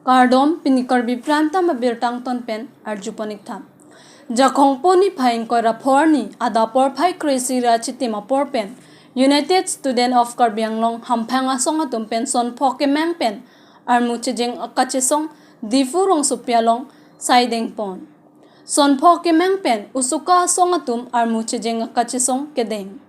Kardom Karbi Pranta Mabirtang Tonpen Arjuponik Tham. Jakong Poni Pain Koraporni Adapor Pai Crazy Rachitima Porpen. United Student of Karbianglong Hampanga Songatum Penson Pokemang Pen Armuchijing Akachisong Difurong Supialong Siding Pon. Son Pokemang Pen Usuka Songatum Armuchijing Akachisong Kedeng.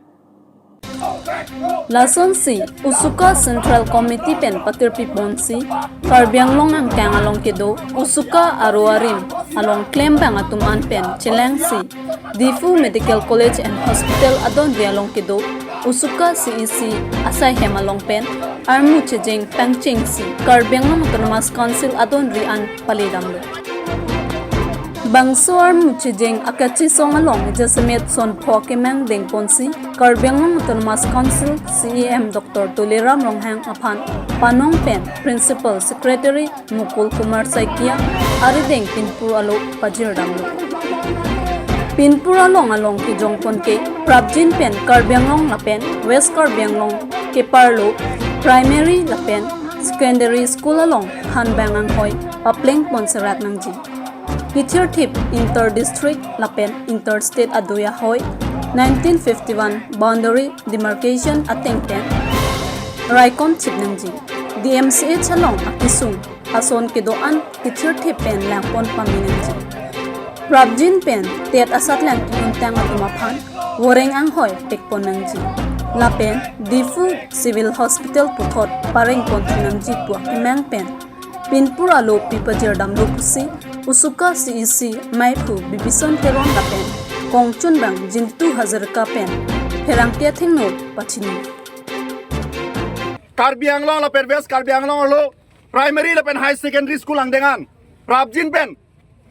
Lason si Usuka Central Committee pen patirpi bonsi Karbianglong ang kang along kido Usuka Aruarim along claim bang atuman pen Chileng si Difu Medical College and Hospital adon di along kido Usuka CEC asay hem along pen Armu Chijing Pangching si Karbianglong Autonomous Council adon rian palidamlo Bangso Armu Chijing akachi song along Jasamet son Pokemang deng ponsi Karbianglong Autonomous Council CEM Dr. Tuliram Ronghang Apan Panong Pen Principal Secretary Mukul Kumar Saikia Arideng Pinpur Alo Pajir Damlo Pinpur along ki Jongpon ke Prabjin Pen Karbianglong Lapen West Karbianglong ke Parlo Primary Lapen Secondary School along Hanbangang Hoi Papleng Ponserat Nangji Teacher Tip Inter-District Lapen Interstate Aduya Hoi 1951 Boundary Demarcation Atengpen Raikon Chipnangji DMCH along Akisung Ason Kidoan Teacher Tip Pen Langpon Paminangji Prabjin Pen Tiat Asat Lang Kinuntang Atumapan Woreng Ang Hoi Tekpon Nangji Lapen Difu Civil Hospital Putot Pareng Pontinangji Puak Imang Pen Pinpur Alo Pipajer Damlo Pusi Usuka CEC Maipu Bibison Teron Lapen Kongchun Bang Jintu Hazarka Pen Perangtia Thingno Pachini Karbianglong Lapen West Karbianglong Lo Primary Lapen High Secondary School Angdengan Prabjin Pen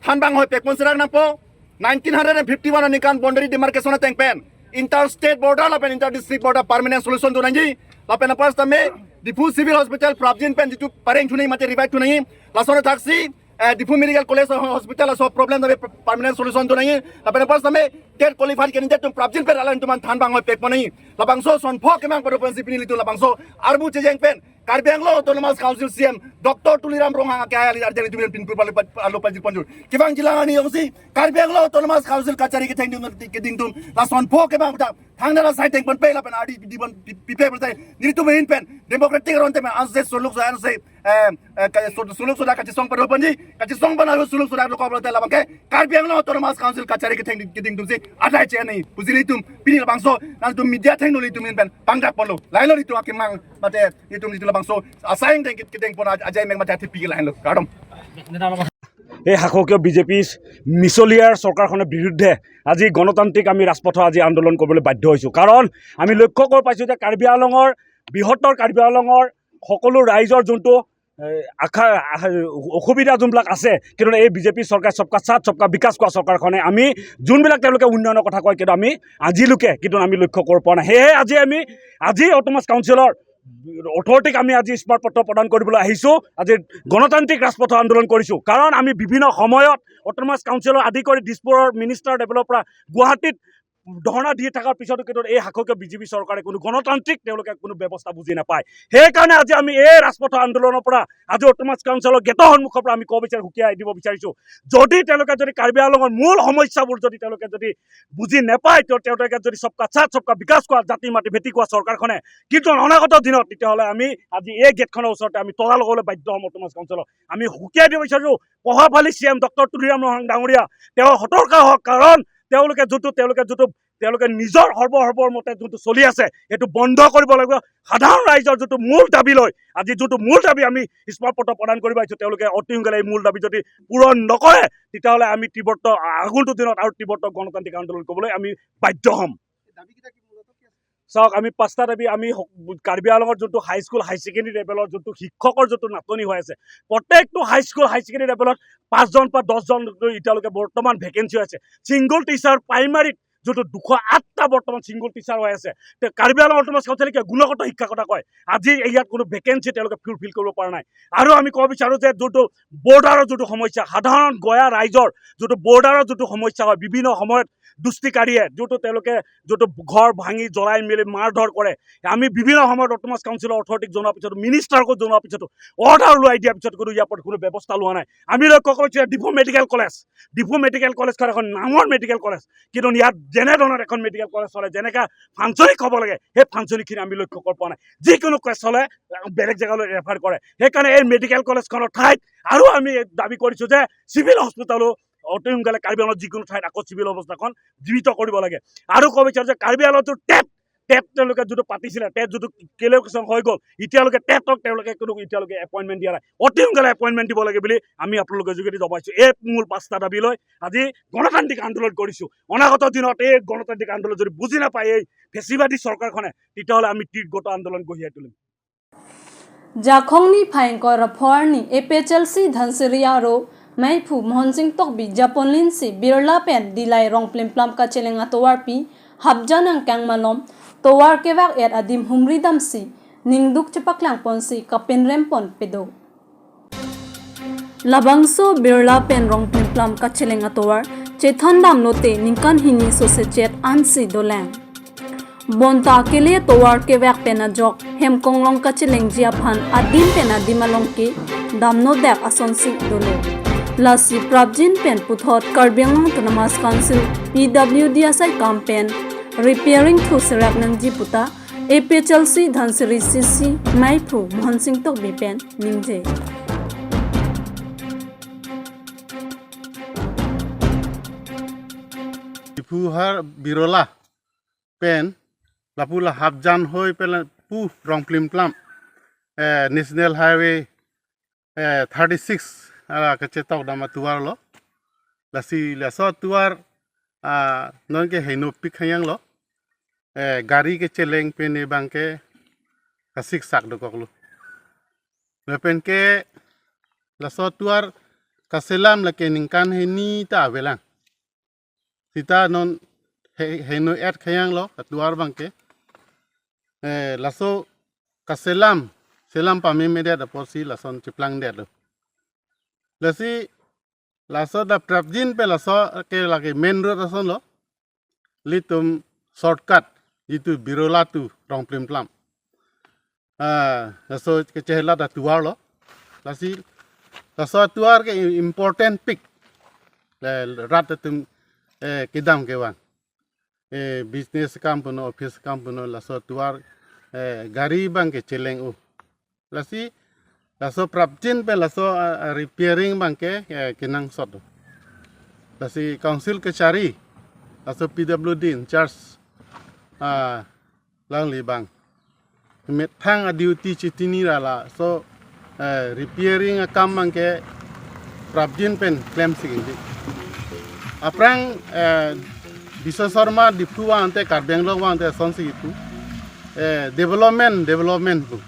Hanbang Hoi Pekpon Serang Nampo 1951 Anikan Boundary Demarcation Teng Pen Interstate Border Lapen Inter-District Border Permanent Solution Dunanji Lapen Apas Tame Difu Civil Hospital Prabjin Pen Jitu Pareng Chunai Mate Revive Tunai Lasona Taxi Difu Medical College Hospital so problem tame permanent solution tunai lapen pas tame get qualified candidate tum Prabjin pen alan tuman than bang hoi pek ponai labangso son phok kemang pada prinsip ini litu labangso arbu chejeng pen Karbianglong Autonomous Council CM Dr. Tuliram Ronghang kaya li arjang itu pin pul alo pajir ponjur kifang jilangan ni yongsi Karbianglong Autonomous Council kacari ke teng tum la son phok kemang ta thangna side teng pon pe lapen adi di bon pipe bertai ni tu main pen democratic ron teme anse suluk so anse suluk sudah kaci song pada ponji kaci song ban alo suluk sudah lokal bertai labang ke Karbianglong Autonomous Council kacari ke teng tum si ada chen ni puzili tum pini labangso nan tum media teng no li tum pen pangdak polo lain lo itu akimang mate itu ni labangso asayang teng pon ajai meng mate tipi lain lo kadom এই শাসকীয় BJP মিছলিয়াৰ চৰকাৰখনৰ বিৰুদ্ধে আজি গণতান্ত্ৰিক আমি ৰাজপথ আজি আন্দোলন কৰিবলৈ বাধ্য হৈছোঁ কাৰণ আমি লক্ষ্য কৰিব পাইছোঁ যে কাৰ্বি আংলঙৰ বৃহত্তৰ কাৰ্বি আংলঙৰ সকলো ৰাইজৰ যোনটো আশা অসুবিধা যোনবিলাক আছে কিন্তু এই বিজেপি চৰকাৰ সবকা সাথ সবকা বিকাশ কৰা চৰকাৰখনে আমি যোনবিলাক তেওঁলোকে উন্নয়নৰ কথা কয় কিন্তু আমি আজিলৈকে কিন্তু আমি লক্ষ্য কৰিব পৰা নাই সেয়ে আজি অটোনমাছ কাউন্সিলৰ অথৰিটিক আমি আজি স্মাৰকপত্ৰ প্ৰদান কৰিবলৈ আহিছোঁ আজি গণতান্ত্ৰিক ৰাজপথ আন্দোলন কৰিছোঁ কাৰণ আমি বিভিন্ন সময়ত অটোনমাছ কাউন্সিলৰ আদি কৰি দিছপুৰৰ মিনিষ্টাৰ ডেভেলপাৰ গুৱাহাটীত ধৰ্ণা দি থকাৰ পিছতো কিন্তু এই শাসকীয় বিজেপি চৰকাৰে কোনো গণতান্ত্ৰিক তেওঁলোকে কোনো ব্যৱস্থা বুজি নাপায় সেইকাৰণে আজি আমি এই ৰাজপথ আন্দোলনৰ পৰা আজি অটোনমাছ কাউন্সিলৰ গেটৰ সন্মুখৰ পৰা আমি ক'ব হুকিয়াই দিব বিচাৰিছোঁ যদি তেওঁলোকে যদি কাৰ্বি আংলঙৰ মূল সমস্যাবোৰ যদি তেওঁলোকে যদি বুজি নাপায় তেওঁলোকে যদি সবকা সাথ সবকা বিকাশ কৰা জাতি মাটি ভেটি কৰা চৰকাৰখনে কিন্তু অনাগত দিনত তেতিয়াহ'লে আমি আজি এই গেটখনৰ ওচৰতে আমি তলা লগাবলৈ বাধ্য হ'ম অটোনমাছ কাউন্সিলক আমি হুকিয়াই দিব বিচাৰিছোঁ প্ৰভাৱশালী CM ডক্টৰ তুলিৰাম ৰহং ডাঙৰীয়া তেওঁ সতৰ্ক হওক কাৰণ তেওঁলোকে নিজৰ সৰ্বৰ মতে যোনটো চলি আছে এইটো বন্ধ কৰিব লাগিব সাধাৰণ ৰাইজৰ যোনটো মূল দাবী লৈ আজি যোনটো মূল দাবী আমি স্মাৰকপত্ৰ প্ৰদান কৰিব আহিছোঁ তেওঁলোকে অতি সোনকালে এই মূল দাবী যদি পূৰণ নকৰে তেতিয়াহ'লে আমি আগন্তুক দিনত আৰু তীব্ৰ গণতান্ত্ৰিক আন্দোলন কৰিবলৈ আমি বাধ্য হ'ম চাওক আমি পাঁচটা দাবী আমি কাৰ্বি আংলঙৰ যোনটো হাইস্কুল হাই ছেকেণ্ডেৰী লেভেলৰ যোনটো শিক্ষকৰ যোনটো নাটনি হৈ আছে প্ৰত্যেকটো হাইস্কুল হাই ছেকেণ্ডেৰী লেভেলত 5জন বা 10জন এতিয়ালৈকে বৰ্তমান ভেকেঞ্চি আছে ছিংগল টিচাৰ প্ৰাইমাৰীত যোনটো 208টা বৰ্তমান ছিংগল টিচাৰ হৈ আছে কাৰ্বি আংলং অটোনমাছ কাউন্সিলে গুণগত শিক্ষাৰ কথা কয় আজি ইয়াত কোনো ভেকেঞ্চি তেওঁলোকে ফুলফিল কৰিব পৰা নাই আৰু আমি ক'ব বিচাৰোঁ যে যোনটো বৰ্ডাৰৰ যোনটো সমস্যা সাধাৰণ গয়া ৰাইজৰ যোনটো বৰ্ডাৰৰ যোনটো সমস্যা হয় বিভিন্ন সময়ত দুষ্টিকাৰীয়ে যোনটো ঘৰ ভাঙি জ্বলাই মেলি মাৰ ধৰ কৰে আমি বিভিন্ন সময়ত অট'নমাছ কাউন্সিলৰ অথৰিটিক জনোৱাৰ পিছতো মিনিষ্টাৰকো জনোৱাৰ পিছতো অৰ্ডাৰ ওলাই দিয়াৰ পিছত কোনো ইয়াৰ ওপৰত কোনো ব্যৱস্থা লোৱা নাই আমি লক্ষ্য কৰিছোঁ ডিফু মেডিকেল কলেজখন এখন নামৰ মেডিকেল কলেজ কিন্তু ইয়াত যেনেধৰণৰ এখন মেডিকেল কলেজ চলে যেনেকৈ ফাংচনিক হ'ব লাগে সেই ফাংচনিকখিনি আমি লক্ষ্য কৰিব পৰা নাই যিকোনো কেছ হ'লে বেলেগ জেগালৈ ৰেফাৰ কৰে সেইকাৰণে এই মেডিকেল কলেজখনৰ ঠাইত আৰু আমি দাবী কৰিছোঁ যে চিভিল হস্পিটেলো অতি সোনকালে কাৰ্বি আংলঙত যিকোনো ঠাইত আকৌ চিভিল অৱস্থাখন জীৱিত কৰিব লাগে আৰু ক'ব বিচাৰোঁ যে কাৰ্বি আংলঙতো টেপ তেওঁলোকে যিটো পাতিছিলে টেপ যিটো কেলেকুশ্যন হৈ গ'ল এতিয়ালৈকে টেপক তেওঁলোকে কোনো এতিয়ালৈকে এপইণ্টমেণ্ট দিয়া নাই অতি সোনকালে এপইণ্টমেণ্ট দিব লাগে বুলি আমি আপোনালোকৰ যোগেদি জনাইছোঁ এই মূল 5টা দাবী লৈ আজি গণতান্ত্ৰিক আন্দোলন কৰিছোঁ অনাগত দিনত এই গণতান্ত্ৰিক আন্দোলন যদি বুজি নাপায় এই ফেচিবাদী চৰকাৰখনে তেতিয়াহ'লে আমি তীব্ৰ আন্দোলন গঢ়িয়াই তুলিম জাখংনি ফাইংকৰ ৰফাৰনি এপিএচএলসি ধনচিৰিয়াৰো মাইফু মহনসিং তকবি জাপনলিনসি বিৰলা পেন দিলাই ৰং প্লিমপ্লাম কাচেলেঙা তোৱাৰপি হাবজানাং কাংমালম তোৱাৰ কেৱাক এট আদিম হুমৰি দামসি নিংদুক চেপাকলাং পনসি কাপেন ৰেম্পন পেদো লাবাংসো বিৰলা পেন ৰং প্লিমপ্লাম কাচেলেঙা তোৱাৰ চেথন দাম লোতে নিংকান হিনি সচেচেট Anshi দোলেং bonta kele towar ke vek pena jok hem konglong ka cheleng jia phan adim pena dimalong ke damno dak asonsi dolo lasi prabjin pen puthot karbiang autonomous council pwdsai campaign repairing thu serak nang ji puta aphlc dhansiri cc maiphu mhansing tok bi pen ningje Puhar birola pen lapula habjan hoi pela pu rong plim plam national highway 36 ala kache tok dama tuar lo lasi laso tuar non ke heno pik khayang lo gari ke cheleng pene bangke kasik sak do koklu lepen ke laso tuar kaselam la ke ningkan heni ta velang sita non heno et khayang lo tuar bangke laso kaselam selam pami media da porsi lason ciplang det lo lasi laso da prapjin pe laso ke lagi main road lason lo litum shortcut itu birola tu rong plim plam laso ke chehla da tuar lo lasi laso tuar ke important pick rat tum kidam ke wan business company office company laso tuar gari bang ke celeng lasi laso prapjin pe laso repairing bang ke kinang sot lasi council ke cari laso PWD in charge lang li bang met thang a duty chitini la so repairing akam bang ke prapjin pen claim sing aprang Bisa Sarma dipuwa ante Karbianglong wa ante sonsi itu development bu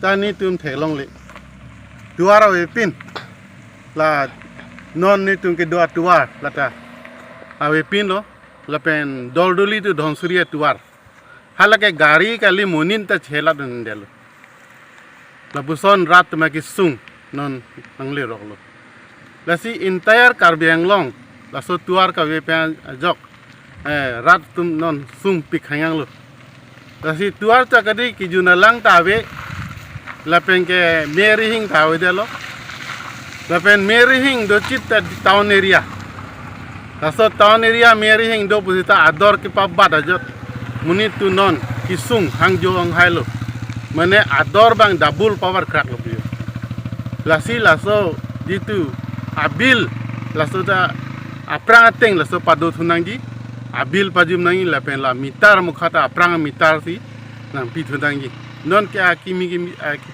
tani tum thelong le duara wepin la non ni tum ke dua tuar lata awepin lo lapen doldoli tu dhonsuria tuar halake gari kali monin ta chela dun delo la buson rat ma ki sung non angle roklo lasi entire Karbianglong la so tuar ka wepen jok rat tum non sung pik hayang lo lasi tuar ta kadi ki junalang tawe lapen ke meri hing tawe delo lapen meri hing do chit town area laso town area meri hing do pusita ador ki pabbat ajot muni tu non ki sung hang jo ang hailo mane ador bang double power crack lo bio lasi laso ditu abil laso ta aprang ateng laso padu thunangji abil pajum nangi lapen la mitar mukhata aprang mitar si nang pi thunangji non ke akimi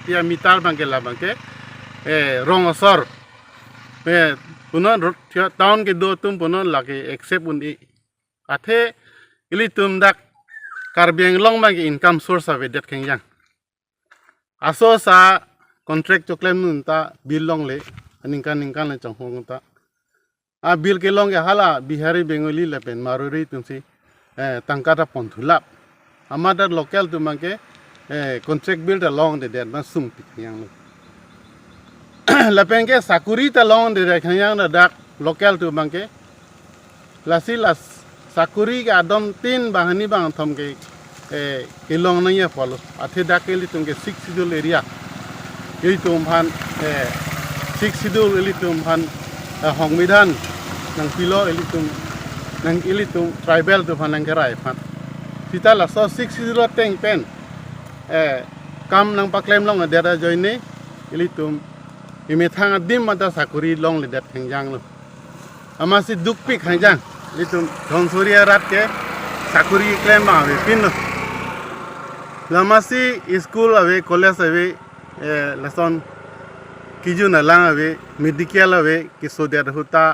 kia mitar bangke la bangke rong asor punon town ke do tum punon lagi accept undi athe ili tum dak Karbianglong bangke income source ave det kengyang aso sa contract to claim nun ta bill long le ningkan le changhong ta a bil ke long ya hala bihari bengali lepen maruri tumsi tangkata ponthulap amada local tumangke contract bill ta long de der ma sum yang lepen ke sakuri ta long de yang na dak local tumangke lasi las sakuri ke adom tin bahani bang thom ke long na ye follow athe da ke li tum ke 6 schedule area ye tum phan 6 schedule li tum phan hong midan nang pilo li tum nang ili tum tribal tu phan nang ke rai phan kita la so 6 schedule teng pen kam nang paklem long da da join ne ili tum ime thang dim ma da sakuri long le dat hangjang lo amasi duk pik hangjang litum dhonsuriya rat ke sakuri claim ma ave pin lamasi school ave college ave lesson kijun lang ave medical ave kisoder huta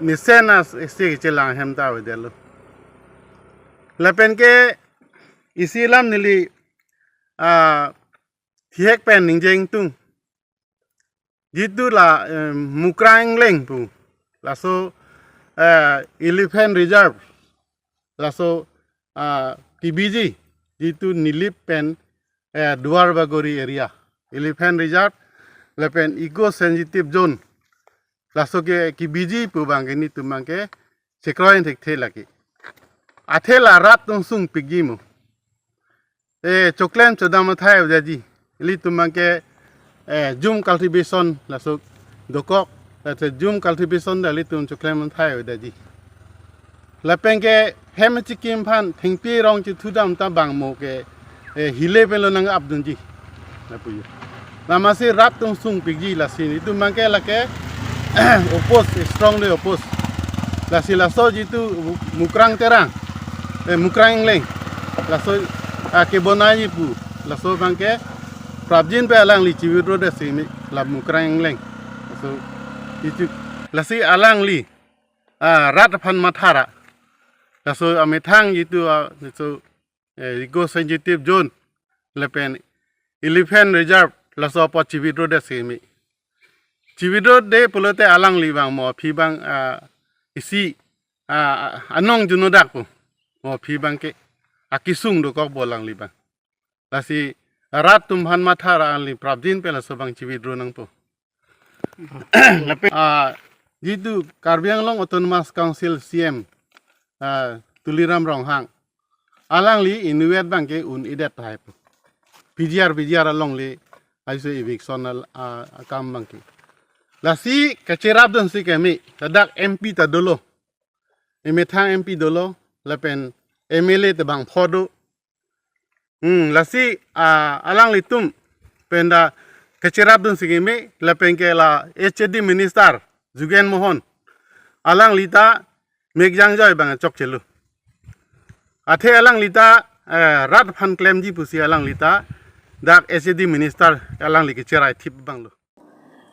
misenas ese chelang hemta ave delo lapen ke isilam nili thiek pen ningjeng tung jitu la mukrang leng pu la so elephant reserve la so TBG jitu nilip pen duar bagori area elephant reserve la pen eco sensitive zone la so ke TBG pu bang ni tu mang ke sekroin thek the laki athela rat tung sung pigi mu choklem chodam thai jaji li tu mang ke zoom cultivation la so dokok la zoom cultivation da li tum choklem thai jaji la pen ke hemachikim phan thingpi rong chi thudam ta bang mo ke hile pelo nang abdun ji la pu la ma se rat tung sung pigi la si ni tu mang ke la ke oppose strongly oppose la si la so ji tu mukrang terang mukrang leng la so ke bonai pu la so bang ke prabjin pe alang li chiwit ro de si mi la mukrang leng so itu la si alang li rat phan mathara la so amethang itu so eco sensitive zone la pen elephant reserve la so po chiwit ro de si mi chiwit ro de pulote alang li bang mo phi bang isi anong junodak pu mo phi bang ke akisung do kok bolang li bang la si rat tum han mathara li prabjin pe la so bang chiwit ro nang po lape jitu Karbi Anglong Autonomous Council CM tuliram rong hang alang li inuet bang ke un idet hai po PGR along li aiso eviction akam bang ke la si kacherap don si kemi tadak MP ta dolo emethang MP dolo lapen MLA te bang phodo la si alang li tum penda kacherap dun sigime la penke la HD minister Jugen Mohon alang lita megjang joy bang chok chelu athe alang lita rat phan claim ji pusi alang lita dak HD minister alang li kecherai thip banglo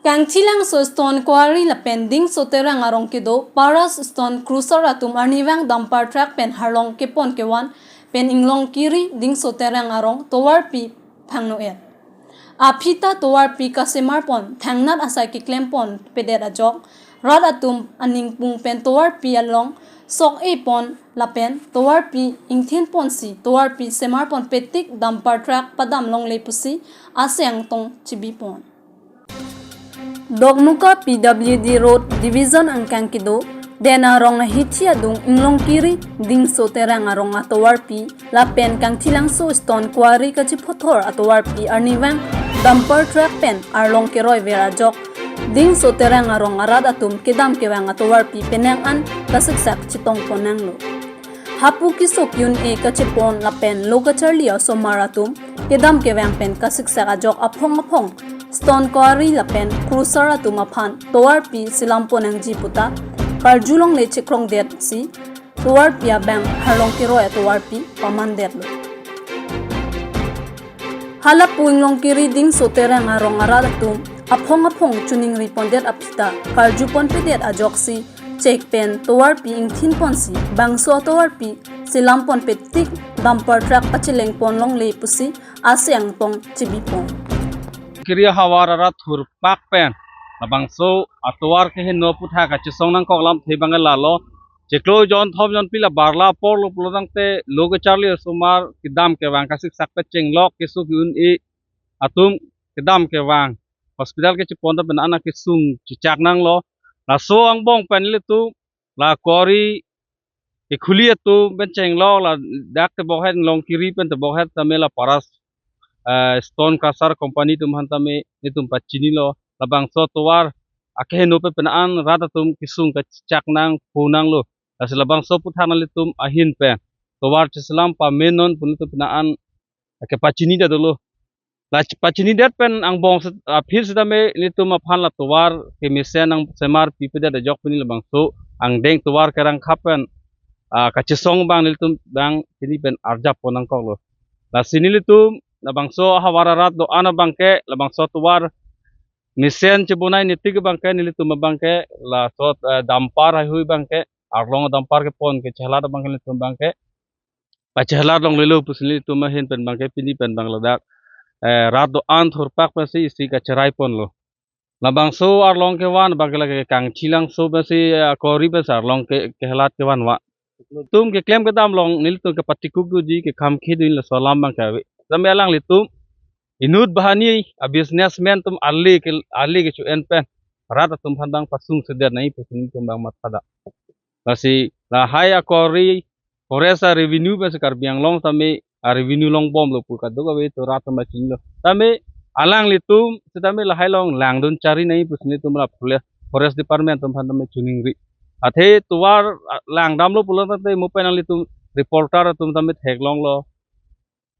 Kangchilang so stone quarry la pending so terang arong kido paras stone cruiser atum arniwang dumper truck pen harlong ke pon ke wan pen inglong kiri ding so terang arong towar pi phangno e apita towar pi kasemar pon thangnat asai ki klem pon pedet ajok rad atum aning pung pen towar pi along sok e pon la pen towar pi ingthin pon si towar pi semar pon petik dumper truck padam long le pusi aseang tong chibi pon Dogmuka PWD Road Division angkang kido dena rong hitia dung inglong kiri ding so terang arong atowar pi la pen kang thilang so stone quarry ka chi phothor atowar pi arniwang dumper truck pen arlong ke roi vera jok ding so terang arong arad atum kedam ke wang atowar pi penang an kasik sak chitong ponang lo hapu ki sok yun e ka chi pon la pen loka charli somaratum kedam ke wang pen kasik sak ajok aphong stone quarry la pen cruiser atuma phan towar pi silampon ang ji puta karjulong le chikrong det si towar pi bang harlong ki roi towar pi paman det lo hala puinglong ki reading so terang arong aralatum aphong chuning ripondet apita karjupon pedet ajoksi check pen towar pi ingthin pon si bangso towar pi silampon petik dumper truck pachileng pon long le pusi aseang tong chibi pon Kiriya hawara thur pak pen labang so atwar ke no putha ka chisong nang koklam thebang lalo cheklo jon thom jon pila barla por lo plodang te logo charli sumar kidam ke wang kasik sak pe chenglok ke su yun e atum kidam ke wang hospital ke chipon da bana ke sung chichak nang lo la so ang bong pen le tu la kori ikuliya tu benceng lo la dak te bohet long kiri pen te bohet tame la paras stone kasar company tum hantame nitum pachini lo labang so tuar akhe no pe penaan rata tum kisung ka chaknang punang lo as labang so puthana le tum ahin pe tuar chislam pa menon pun tu penaan ke pachini da dulu la pachini dat pen ang bong phir sidame nitum aphan la tuar ke misen ang semar pipe da jok pini labang so ang deng tuar karang khapen kachisong bang nilitum bang sini pen arjap ponang kong lo la sini litum la bangso hawararat do ana bangke la bangso tuwar misen cebunai nitig bangke nilitum bangke la sot dampar hui bangke arlong dampar ke pon ke chehla bangke nilitum bangke pa chehla long lilo pusli litum hin pen bangke pini pen bangladak rat do an thurpak pasi isi ka cherai pon lo la bangso arlong ke wan bangke la ke kang chilang so basi kori bas arlong ke helat ke wan wa tum ke claim ke dam long nil tum ke patikuk du ji ke kham khidin la salam bang ka samelang litum inut bahani a businessman tum ali ke chu en pen rata tum handang pasung seder nai pasung tum bang mat pada lasi la haya kori foresa revenue bas kar biang long tame a revenue long bom lo pu ka do ga we to rata ma chin lo tame alang litum sedame la hai long lang dun cari nai pasung tum la forest department tum handam chuning ri athe tuwar lang dam lo pulang tate mo penang litum reporter tum tame theglong lo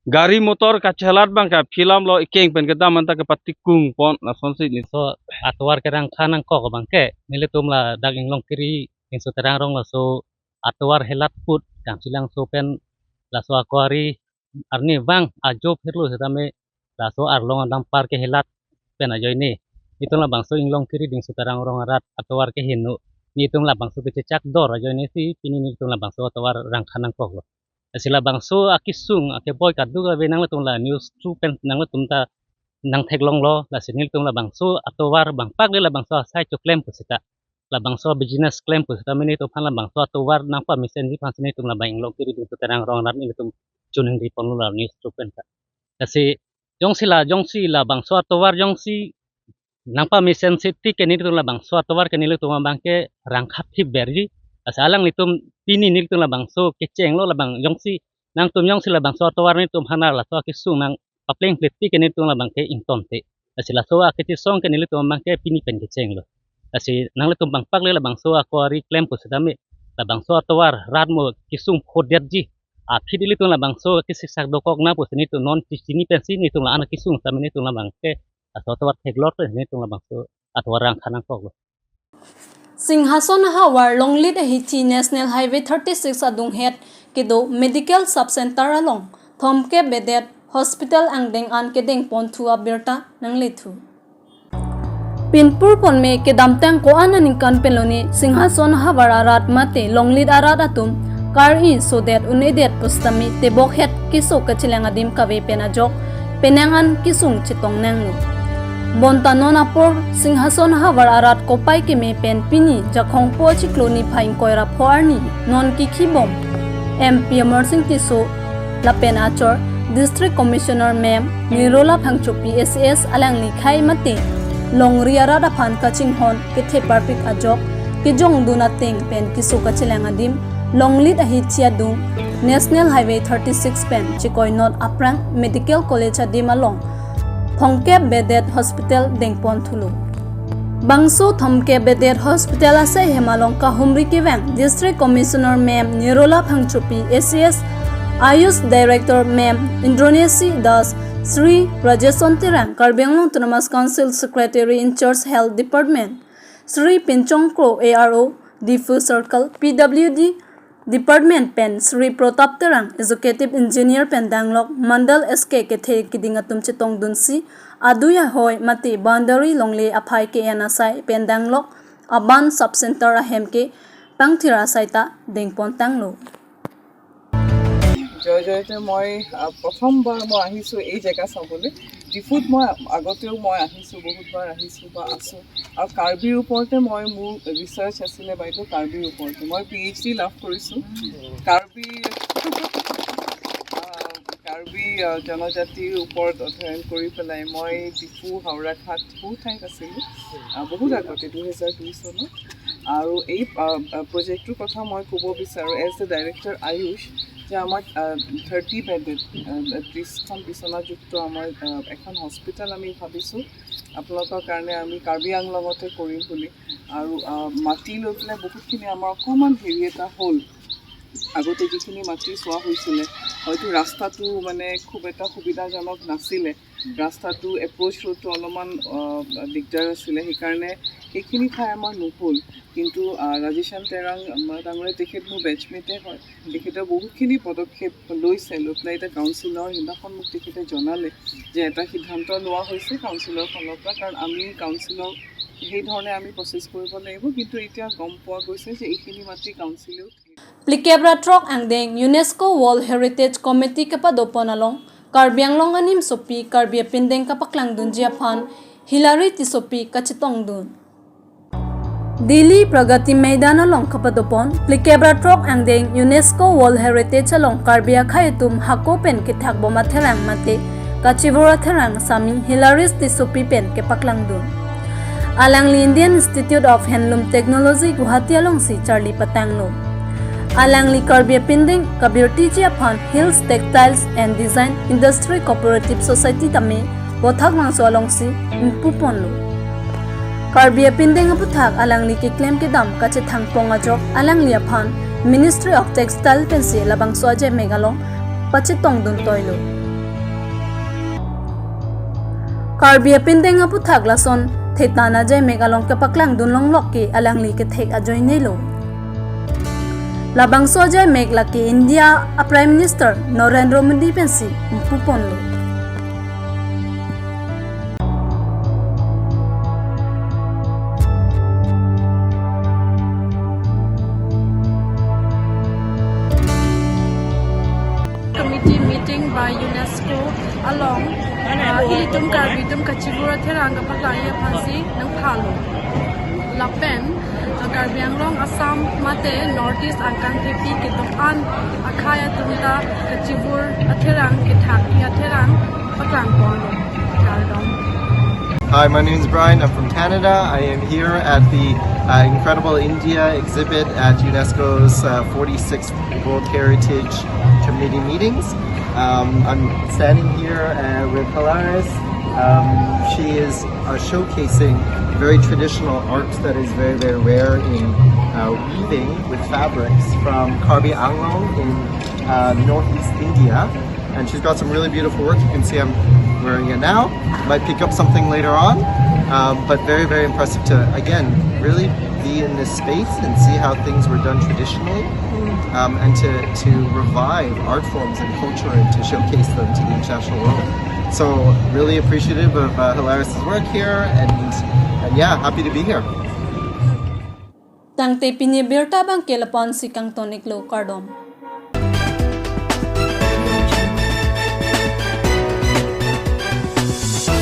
gari motor ka chelat bang ka film lo ikeng pen ke dam anta ke patikung pon na sonsi ni so atwar kerang khanang ko bangke nile tumla daging long kiri in so terang rong la so atwar helat put kang silang so pen la so akwari arni bang ajo phirlo setame la so arlong dam par ke helat pen ajo ini itong la bang so inglong kiri ding so terang rong arat atwar ke hinu ni itong la bang so ke cak dor ajo ini si pini ni itong la bang so atwar rang khanang ko sila bangso akisung ake boy kadu ga benang tung la news tu pen nang tum ta nang theklong lo la sinil tung la bangso atowar bang pak la bangso sai cho claim pusita la bangso business claim pusita meni to phan la bangso atowar nang pa misen ji phan sini tung la bang lo kiri tu terang rong ram ni tum chuning di pon la news tu pen ta kasi jongsi la bangso atowar jongsi nang pa misen city ke ni tung la bangso atowar ke ni lu tung bang ke rang khap thi berji asalang nitum pini nil tung labang so keceng lo labang yongsi nang tum yongsi labang so atawar ni tum hana la so kisung nang papleng pleti ke nitum labang ke inton te asila so akiti song ke nil tum bang ke pini pen keceng lo asi nang le tum bang pak le labang so akwari claim ko sedame labang so atawar radmo kisung khodet ji a phidili tum labang so kisisak dokok na po sini tum non sini pensi ni tum la ana kisung samene tum labang ke atawar theglor te ni tum labang so atawar rang khanang kok lo Singhason Hawar Longlit Hichi National Highway 36 adung het kido Medical Subcenter along Thomke Bedet Hospital angdeng an kedeng pontu abirta nang lethu Pinpur ponme kedam tang ko ananing kan peloni Singhason Hawar arat mate Longlit arat atum Karbi so that unedet pustami tebok het kiso kachilang adim kawe penajok penangan kisung chitong nanglo Bontanon apor Singhason Hawar arat kopai ke me pen pini jakhong po chikloni phain koira phoarni non ki khibom MP Emerging Tiso la pen achor District Commissioner Mem Nirola Phangchu PSS alang likhai mate longri arada phan kaching hon ke the perfect ajok ki jong duna teng pen kiso kachilang adim longlit ahi chia dung National Highway 36 pen chikoi not aprang Medical College adim along Thomke Bedet Hospital Dengpon Thulu Bangso Thomke Bedet Hospital ase Hemalongka Humri Kiwang District Commissioner Mem Nirola Phangchupi SCS Ayush Director Mem Indonesi Das Sri Rajeson Tirang Karbi Autonomous Council Secretary in Charge Health Department Sri Pinchong Kro ARO Difu Circle PWD Department Pen Sri Protap Terang Executive Engineer Pen Danglok Mandal SK Kethe Kidingatum Chitong Dunsi Aduya Hoy Mati Boundary Longle Aphai Ke Anasai Pen Danglok Aban Subcenter Ahemke Pangthira Saita Dengpon Tanglo Jayate মই প্ৰথমবাৰ মই আহিছোঁ এই জেগা চাবলৈ ডিফুত মই আগতেও মই আহিছোঁ বহুতবাৰ আহিছোঁ বা আছোঁ আৰু কাৰ্বিৰ ওপৰতে মই মোৰ ৰিচাৰ্চ আছিলে বাইদেউ কাৰ্বিৰ ওপৰতে মই PhD লাভ কৰিছোঁ কাৰ্বি জনজাতিৰ ওপৰত অধ্যয়ন কৰি পেলাই মই ডিফু হাওৰাঘাট বহুত ঠাইত আছিলোঁ বহুত আগতে 2002 চনত আৰু এই প্ৰজেক্টটোৰ কথা মই ক'ব বিচাৰোঁ এজ দ্য ডাইৰেক্টৰ আয়ুষ যে আমাক 30 বেডেড 30খন বিচনাযুক্ত আমাৰ এখন হস্পিটেল আমি ভাবিছোঁ আপোনালোকৰ কাৰণে আমি কাৰ্বি আংলঙতে কৰিম বুলি আৰু মাটি লৈ পেলাই বহুতখিনি আমাৰ অকণমান হেৰি এটা হ'ল আগতে যিখিনি মাটি চোৱা হৈছিলে হয়তো ৰাস্তাটো মানে খুব এটা সুবিধাজনক নাছিলে ৰাস্তাটো এপ্ৰ'চ ৰোডটো অলপমান দিগদাৰ আছিলে সেইকাৰণে সেইখিনি ঠাই আমাৰ নহ'ল কিন্তু ৰাজেশান তেৰাং ডাঙৰীয়া তেখেত মোৰ বেটচমেটে হয় তেখেতে বহুতখিনি পদক্ষেপ লৈছে লৈ পেলাই এতিয়া কাউন্সিলৰ সেইদিনাখন মোক তেখেতে জনালে যে এটা সিদ্ধান্ত লোৱা হৈছে কাউন্সিলৰ ফালৰ পৰা কাৰণ আমি কাউন্সিলক সেইধৰণে আমি প্ৰচেছ কৰিব লাগিব কিন্তু এতিয়া গম পোৱা গৈছে যে এইখিনি মাটি কাউন্সিলেও Plikebra trok angdeng UNESCO World Heritage Committee kapadopon along Karbi Anglong anim sopi Karbi pindeng kapaklang dun Japan Hillary tisopi kachitong dun Dili Pragati Maidan along kapadopon Plikebra trok angdeng UNESCO World Heritage along Karbi akhayatum hakopen kithak boma therang mate kachivora therang sami Hillary tisopi pen kapaklang dun Alangli Indian Institute of Handloom Technology Guwahati along si Charlie Patanglo Alangli Karbi Pinding Kabir TG upon Hills Textiles and Design Industry Cooperative Society tame bothak mangso alongsi impuponlo Karbi Pinding aputhak Alangli ki claim ke dam kache thangponga jok Alangli upon Ministry of Textile pensi labangso aje megalong pachitong dun toilo Karbi Pinding aputhak lason thetana jai megalong ke paklang dun long lokki Alangli ke thek ajoy nelo Labang soja meg laki India a Prime Minister Narendra Modi pensi umpuponlo. Committee meeting by UNESCO along Ilitum Karbitum Kachibura Teranga Paklaya Pansi ng Palo. Lapen Karbi Anglong Assam Mate Northeast Angkang Tepi Kitokan Akhaya Tumta Kachibur Atherang Kithak Atherang Paklang Polo Kardom. Hi, my name is Brian. I'm from Canada. I am here at the Incredible India exhibit at UNESCO's 46th World Heritage Committee meetings. I'm standing here with Hilaris. She is showcasing very traditional art that is very, very rare in weaving with fabrics from Karbi Anglong in northeast India. And she's got some really beautiful work. You can see I'm wearing it now. Might pick up something later on. But very, very impressive to, again, really be in this space and see how things were done traditionally. And to revive art forms and culture and to showcase them to the international world. So really appreciative of Hilaris' work here and yeah, happy to be here. Tang te pinye berta bang kelapon si kang tonik lo kardom.